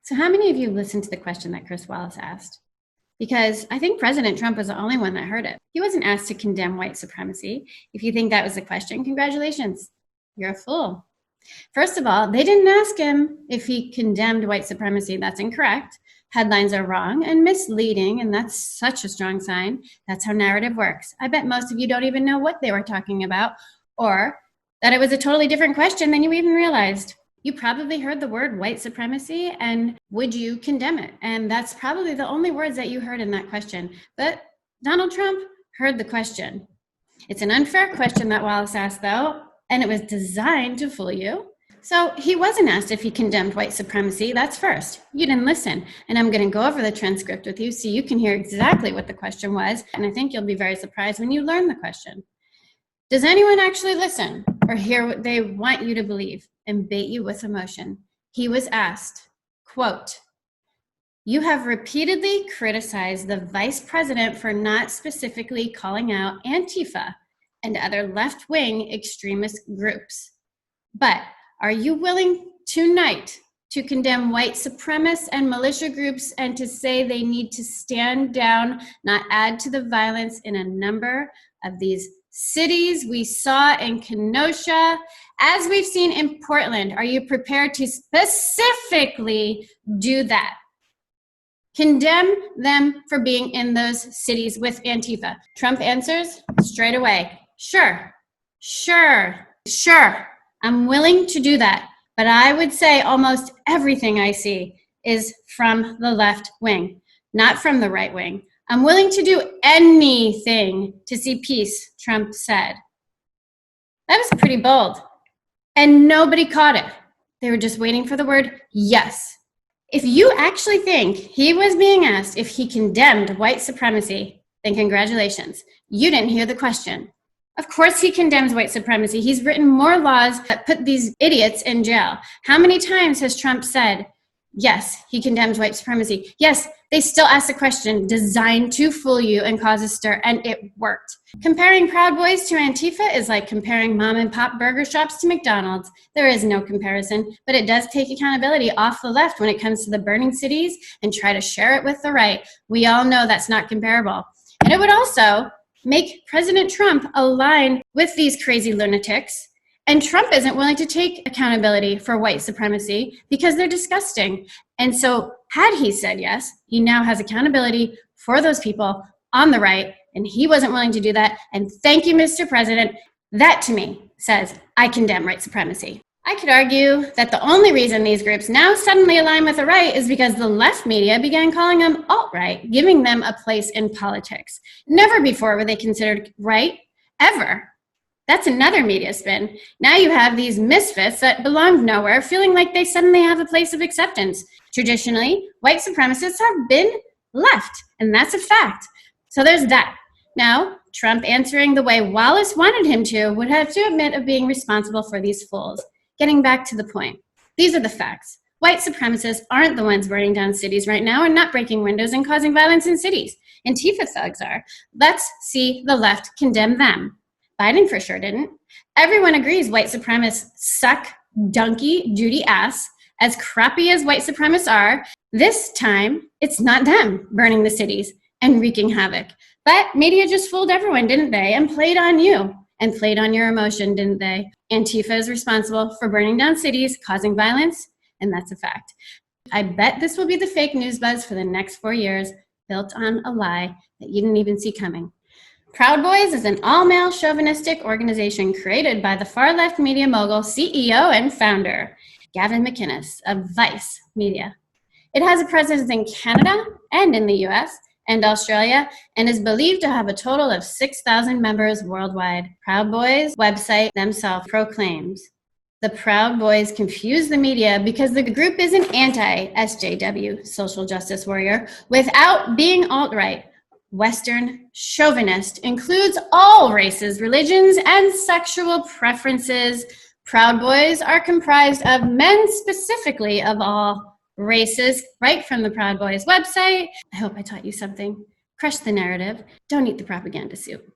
So how many of you listened to the question that Chris Wallace asked? Because I think President Trump was the only one that heard it. He wasn't asked to condemn white supremacy. If you think that was the question, congratulations. You're a fool. First of all, they didn't ask him if he condemned white supremacy. That's incorrect. Headlines are wrong and misleading, and that's such a strong sign. That's how narrative works. I bet most of you don't even know what they were talking about, or that it was a totally different question than you even realized. You probably heard the word white supremacy, and would you condemn it? And that's probably the only words that you heard in that question. But Donald Trump heard the question. It's an unfair question that Wallace asked, though, and it was designed to fool you. So he wasn't asked if he condemned white supremacy. That's first. You didn't listen. And I'm going to go over the transcript with you so you can hear exactly what the question was. And I think you'll be very surprised when you learn the question. Does anyone actually listen or hear what they want you to believe and bait you with emotion? He was asked, quote, "You have repeatedly criticized the vice president for not specifically calling out Antifa and other left-wing extremist groups. But are you willing tonight to condemn white supremacists and militia groups and to say they need to stand down, not add to the violence in a number of these cities we saw in Kenosha, as we've seen in Portland? Are you prepared to specifically do that? Condemn them for being in those cities with Antifa." Trump answers straight away, sure. I'm willing to do that. But I would say almost everything I see is from the left wing, not from the right wing. I'm willing to do anything to see peace, Trump said. That was pretty bold. And nobody caught it. They were just waiting for the word yes. If you actually think he was being asked if he condemned white supremacy, then congratulations. You didn't hear the question. Of course he condemns white supremacy. He's written more laws that put these idiots in jail. How many times has Trump said, yes, he condemns white supremacy? Yes, they still ask the question designed to fool you and cause a stir, and it worked. Comparing Proud Boys to Antifa is like comparing mom and pop burger shops to McDonald's. There is no comparison, but it does take accountability off the left when it comes to the burning cities and try to share it with the right. We all know that's not comparable. And it would also make President Trump align with these crazy lunatics. And Trump isn't willing to take accountability for white supremacy because they're disgusting. And so had he said yes, he now has accountability for those people on the right, and he wasn't willing to do that. And thank you, Mr. President. That to me says, I condemn white supremacy. I could argue that the only reason these groups now suddenly align with the right is because the left media began calling them alt-right, giving them a place in politics. Never before were they considered right, ever. That's another media spin. Now you have these misfits that belong nowhere feeling like they suddenly have a place of acceptance. Traditionally, white supremacists have been left, and that's a fact. So there's that. Now, Trump answering the way Wallace wanted him to would have to admit of being responsible for these fools. Getting back to the point, these are the facts. White supremacists aren't the ones burning down cities right now and not breaking windows and causing violence in cities. Antifa thugs are. Let's see the left condemn them. Biden for sure didn't. Everyone agrees white supremacists suck donkey duty ass. As crappy as white supremacists are, this time it's not them burning the cities and wreaking havoc. But media just fooled everyone, didn't they? And played on you and played on your emotion, didn't they? Antifa is responsible for burning down cities, causing violence, and that's a fact. I bet this will be the fake news buzz for the next 4 years, built on a lie that you didn't even see coming. Proud Boys is an all-male chauvinistic organization created by the far-left media mogul, CEO, and founder, Gavin McInnes of Vice Media. It has a presence in Canada and in the US and Australia, and is believed to have a total of 6,000 members worldwide. Proud Boys' website themselves proclaims, the Proud Boys confuse the media because the group is an anti-SJW, social justice warrior, without being alt-right. Western chauvinist, includes all races, religions, and sexual preferences. Proud Boys are comprised of men specifically of all races, right from the Proud Boys website. I hope I taught you something. Crush the narrative. Don't eat the propaganda soup.